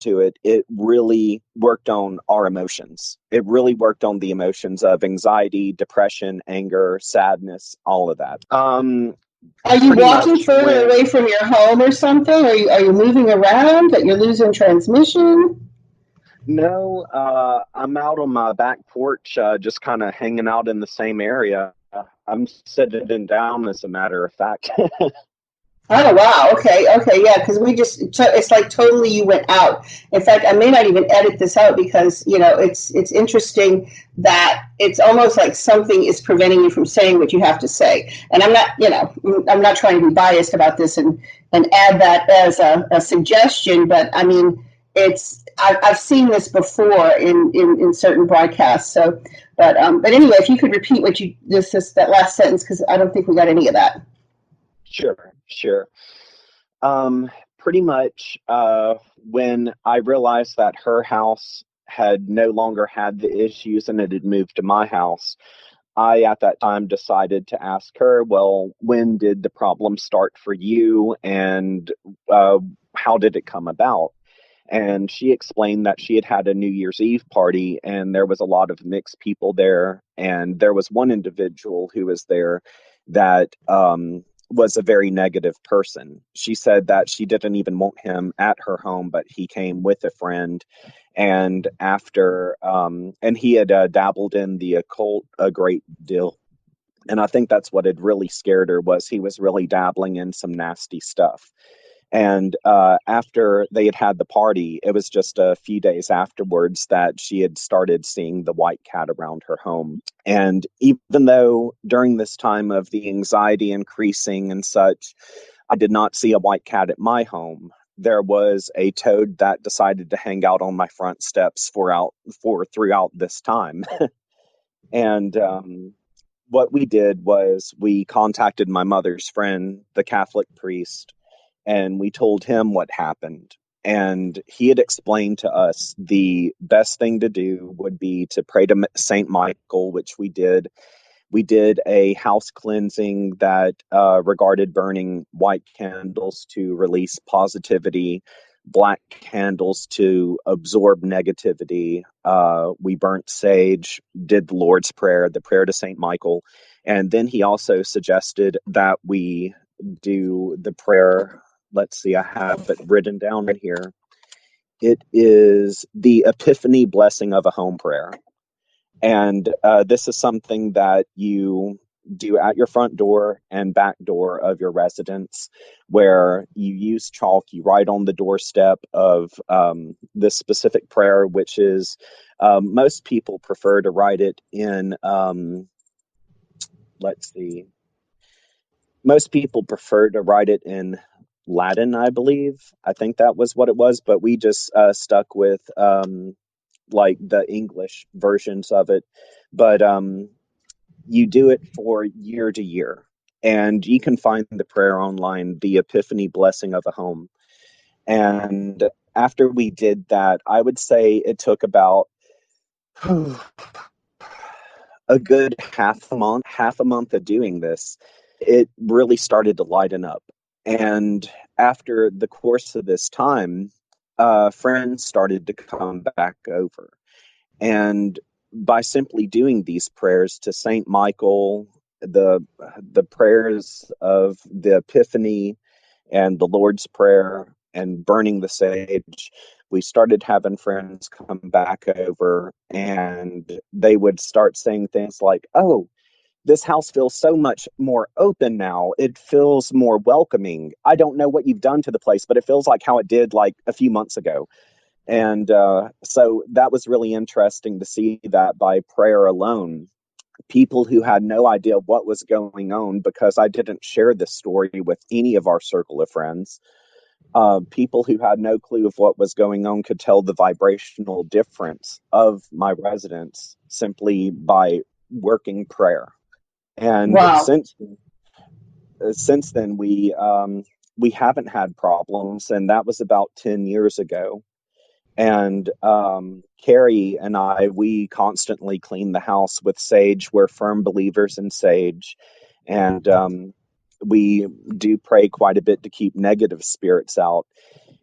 to it, it really worked on our emotions. It really worked on the emotions of anxiety, depression, anger, sadness, all of that. Are you Pretty walking much further away when from your home or something? Are you moving around that you're losing transmission? no, I'm out on my back porch, just kind of hanging out in the same area. I'm sitting down, as a matter of fact. Oh wow. Okay. Okay. Yeah. Because it's like totally you went out. In fact, I may not even edit this out because it's interesting that it's almost like something is preventing you from saying what you have to say. And I'm not trying to be biased about this and add that as a suggestion, but I mean I've seen this before in certain broadcasts. So, but anyway, if you could repeat what you this that last sentence because I don't think we got any of that. Sure, sure. Um, Pretty much, when I realized that her house had no longer had the issues and it had moved to my house, I at that time decided to ask her, well, when did the problem start for you, and uh, how did it come about? And she explained that she had had a New Year's Eve party and there was a lot of mixed people there. And there was one individual who was there that was a very negative person. She said that she didn't even want him at her home, but he came with a friend. And and he had dabbled in the occult a great deal. And I think that's what had really scared her, was he was really dabbling in some nasty stuff. And after they had had the party, it was just a few days afterwards that she had started seeing the white cat around her home. And even though during this time of the anxiety increasing and such, I did not see a white cat at my home, there was a toad that decided to hang out on my front steps for throughout this time. And what we did was we contacted my mother's friend, the Catholic priest, and we told him what happened. And he had explained to us the best thing to do would be to pray to Saint Michael, which we did. We did a house cleansing that regarded burning white candles to release positivity, black candles to absorb negativity. We burnt sage, did the Lord's Prayer, the prayer to Saint Michael. And then he also suggested that we do the prayer. Let's see, I have it written down right here. It is the Epiphany Blessing of a Home Prayer. And this is something that you do at your front door and back door of your residence, where you use chalk, you write on the doorstep of this specific prayer, which is most people prefer to write it in, let's see, most people prefer to write it in Latin, I believe. I think that was what it was, but we just stuck with like the English versions of it. But you do it for year to year. And you can find the prayer online, the Epiphany Blessing of a Home. And after we did that, I would say it took about a good half a month of doing this. It really started to lighten up. And after the course of this time, friends started to come back over. And by simply doing these prayers to Saint Michael, the the prayers of the Epiphany and the Lord's Prayer and burning the sage, we started having friends come back over and they would start saying things like, "Oh, this house feels so much more open now. It feels more welcoming. I don't know what you've done to the place, but it feels like how it did like a few months ago." And so that was really interesting to see that by prayer alone, people who had no idea what was going on, because I didn't share this story with any of our circle of friends, people who had no clue of what was going on could tell the vibrational difference of my residents simply by working prayer. And Wow. since then, we haven't had problems, and that was about 10 years ago. And Carrie and I, we constantly clean the house with sage. We're firm believers in sage. And we do pray quite a bit to keep negative spirits out.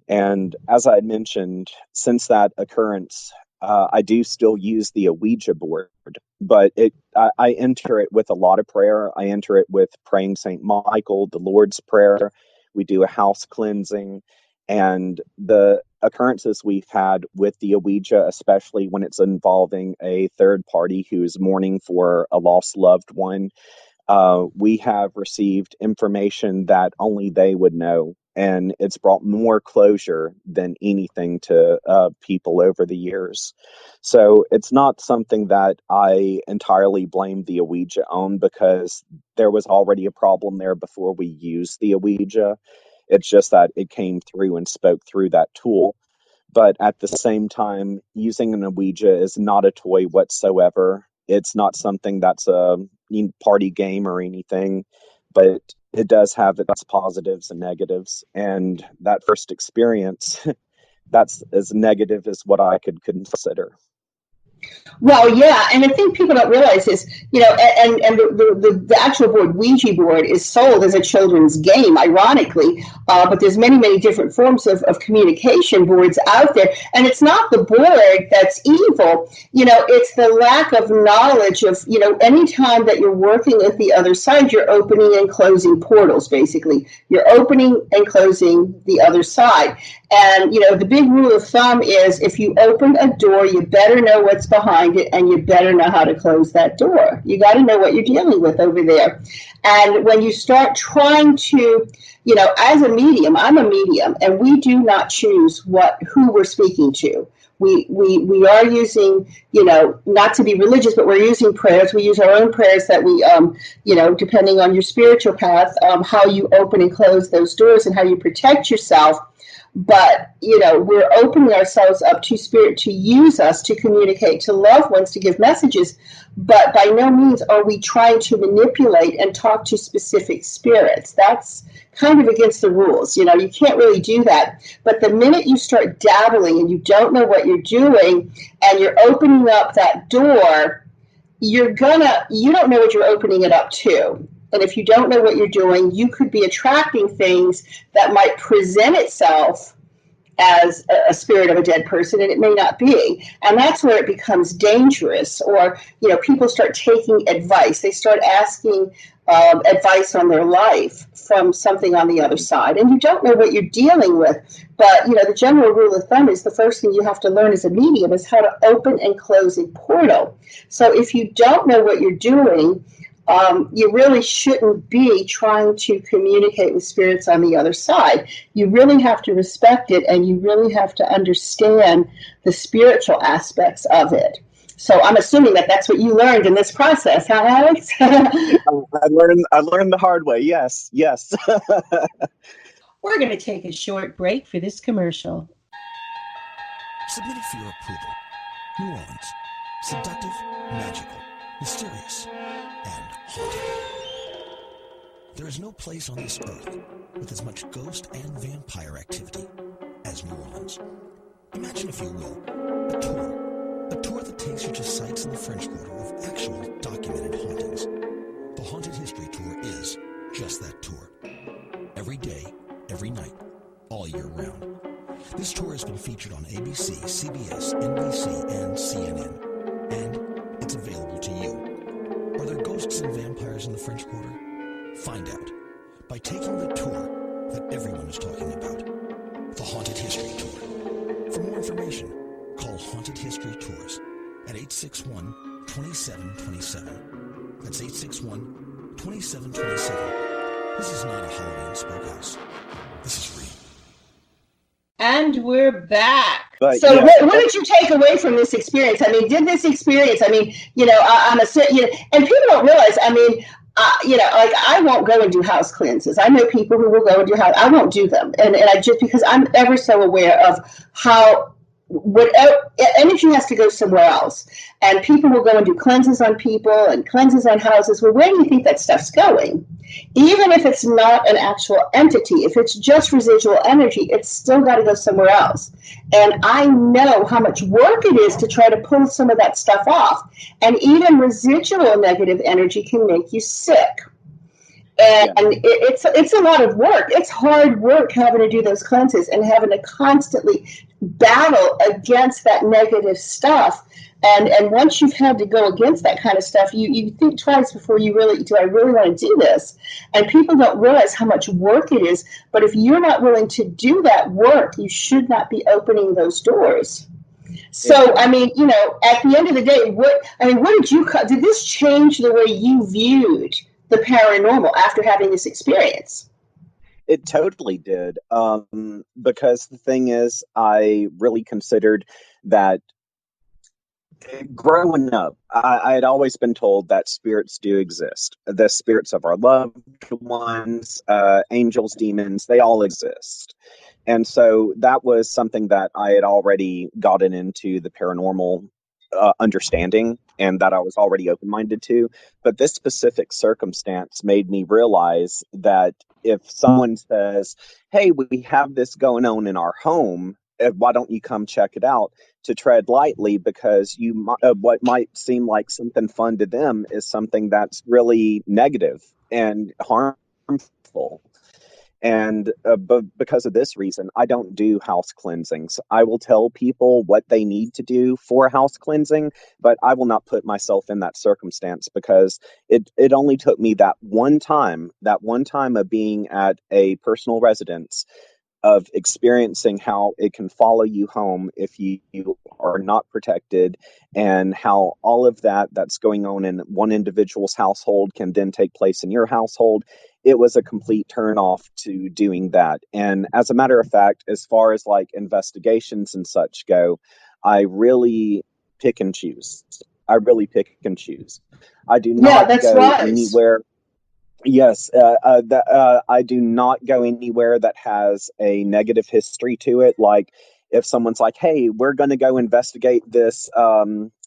And as I had mentioned, since that occurrence, I do still use the Ouija board, but I enter it with a lot of prayer. I enter it with praying St. Michael, the Lord's Prayer. We do a house cleansing. And the occurrences we've had with the Ouija, especially when it's involving a third party who is mourning for a lost loved one, we have received information that only they would know. And it's brought more closure than anything to people over the years. So it's not something that I entirely blame the Ouija on, because there was already a problem there before we used the Ouija. It's just that it came through and spoke through that tool. But at the same time, using an Ouija is not a toy whatsoever. It's not something that's a party game or anything, but it does have its positives and negatives. And that first experience, that's as negative as what I could consider. Well, yeah, and the thing people don't realize is, and the actual board, Ouija board, is sold as a children's game, ironically, but there's many, many different forms of communication boards out there, and it's not the board that's evil, it's the lack of knowledge of, anytime that you're working with the other side, you're opening and closing portals, basically. You're opening and closing the other side. And, the big rule of thumb is if you open a door, you better know what's behind it, and you better know how to close that door. You got to know what you're dealing with over there. And when you start trying to, as a medium, I'm a medium, and we do not choose who we're speaking to. We are using, not to be religious, but we're using prayers. We use our own prayers that we, depending on your spiritual path, how you open and close those doors and how you protect yourself. But, we're opening ourselves up to spirit to use us, to communicate to loved ones, to give messages. But by no means are we trying to manipulate and talk to specific spirits. That's kind of against the rules. You can't really do that. But the minute you start dabbling and you don't know what you're doing and you're opening up that door, you don't know what you're opening it up to. And if you don't know what you're doing, you could be attracting things that might present itself as a spirit of a dead person, and it may not be. And that's where it becomes dangerous. Or, people start taking advice. They start asking advice on their life from something on the other side. And you don't know what you're dealing with. But, the general rule of thumb is the first thing you have to learn as a medium is how to open and close a portal. So if you don't know what you're doing, you really shouldn't be trying to communicate with spirits on the other side. You really have to respect it, and you really have to understand the spiritual aspects of it. So I'm assuming that that's what you learned in this process, huh, Alex? I learned the hard way. Yes. We're going to take a short break for this commercial. Submitted for your approval. New Orleans. Seductive, magical, mysterious, and haunted. There is no place on this earth with as much ghost and vampire activity as New Orleans. Imagine, if you will, a tour that takes you to sites in the French Quarter of actual documented hauntings. The Haunted History Tour is just that tour. Every day, every night, all year round. This tour has been featured on ABC, CBS, NBC, and CNN, and it's available to you. Are there ghosts and vampires in the French Quarter? Find out by taking the tour that everyone is talking about, the Haunted History Tour. For more information, call Haunted History Tours at 861-2727. That's 861-2727. This is not a Halloween spook house. This is real. And we're back. But, so what did you take away from this experience? I mean, and people don't realize, like I won't go and do house cleanses. I know people who will go and do house. I won't do them. And I just, because I'm ever so aware of how whatever energy has to go somewhere else, and people will go and do cleanses on people and cleanses on houses. Well, where do you think that stuff's going? Even if it's not an actual entity, if it's just residual energy, it's still got to go somewhere else. And I know how much work it is to try to pull some of that stuff off. And even residual negative energy can make you sick. And Yeah. it's a lot of work. It's hard work having to do those cleanses and having to constantly battle against that negative stuff. And once you've had to go against that kind of stuff, you think twice before you really, do I really want to do this? And people don't realize how much work it is. But if you're not willing to do that work, you should not be opening those doors. So, I mean, at the end of the day, what did this change the way you viewed the paranormal after having this experience? It totally did. Because the thing is, I really considered that growing up, I had always been told that spirits do exist. The spirits of our loved ones, angels, demons, they all exist. And so that was something that I had already gotten into the paranormal understanding and that I was already open minded to. But this specific circumstance made me realize that if someone says, hey, we have this going on in our home, why don't you come check it out? To tread lightly, because what might seem like something fun to them is something that's really negative and harmful. And but because of this reason, I don't do house cleansings. I will tell people what they need to do for house cleansing, but I will not put myself in that circumstance, because it only took me that one time of being at a personal residence, of experiencing how it can follow you home if you are not protected, and how all of that's going on in one individual's household can then take place in your household. It was a complete turn off to doing that. And as a matter of fact, as far as like investigations and such go, I really pick and choose. I really pick and choose. I do Yeah, not that's go wise. anywhere. Yes, I do not go anywhere that has a negative history to it. Like if someone's like, "Hey, we're going to go investigate this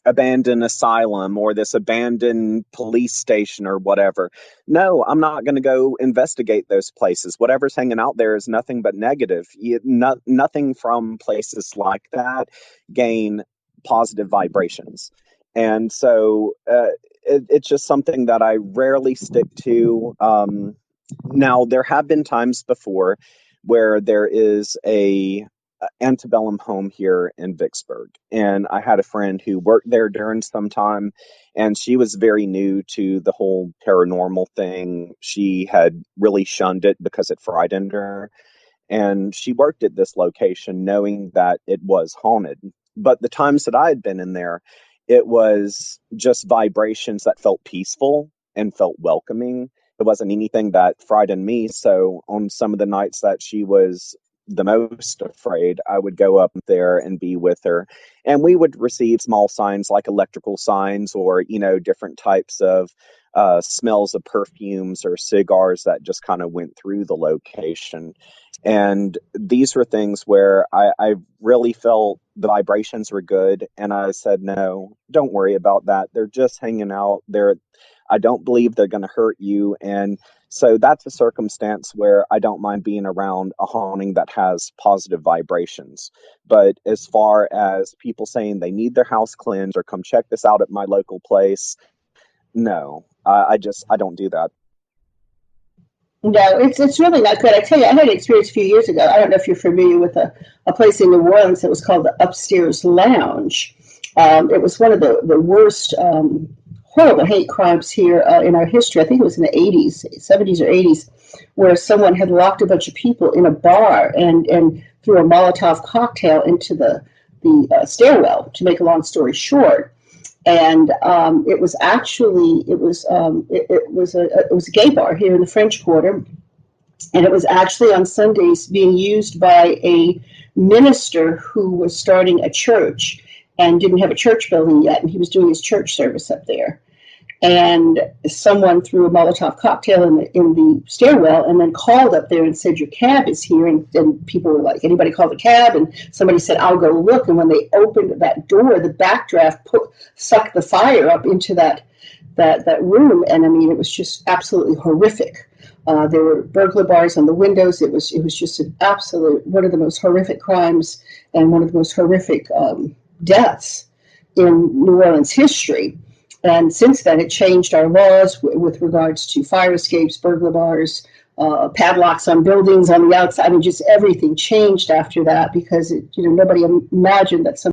abandoned asylum or this abandoned police station or whatever," no, I'm not going to go investigate those places. Whatever's hanging out there is nothing but negative. Nothing from places like that gain positive vibrations. And so it's just something that I rarely stick to. Now, there have been times before where there is a antebellum home here in Vicksburg, and I had a friend who worked there during some time, and she was very new to the whole paranormal thing. She had really shunned it because it frightened her, and she worked at this location knowing that it was haunted. But the times that I had been in there, it was just vibrations that felt peaceful and felt welcoming. It wasn't anything that frightened me. So on some of the nights that she was the most afraid, I would go up there and be with her. And we would receive small signs like electrical signs, or, different types of smells of perfumes or cigars that just kind of went through the location. And these were things where I really felt the vibrations were good. And I said, no, don't worry about that. They're just hanging out there. I don't believe they're going to hurt you. And so that's a circumstance where I don't mind being around a haunting that has positive vibrations. But as far as people saying they need their house cleansed or come check this out at my local place, no, I don't do that. No, it's really not good. I tell you, I had an experience a few years ago. I don't know if you're familiar with a place in New Orleans that was called the Upstairs Lounge. It was one of the worst, horrible hate crimes here in our history. I think it was in the 80s, 70s or 80s, where someone had locked a bunch of people in a bar and threw a Molotov cocktail into the stairwell, to make a long story short. And it was a gay bar here in the French Quarter, and it was actually on Sundays being used by a minister who was starting a church and didn't have a church building yet, and he was doing his church service up there. And someone threw a Molotov cocktail in the stairwell, and then called up there and said, "Your cab is here." And people were like, "Anybody call the cab?" And somebody said, "I'll go look." And when they opened that door, the backdraft sucked the fire up into that room. And I mean, it was just absolutely horrific. There were burglar bars on the windows. It was just an absolute, one of the most horrific crimes and one of the most horrific deaths in New Orleans history. And since then, it changed our laws with regards to fire escapes, burglar bars, padlocks on buildings on the outside. I mean, just everything changed after that because nobody imagined that some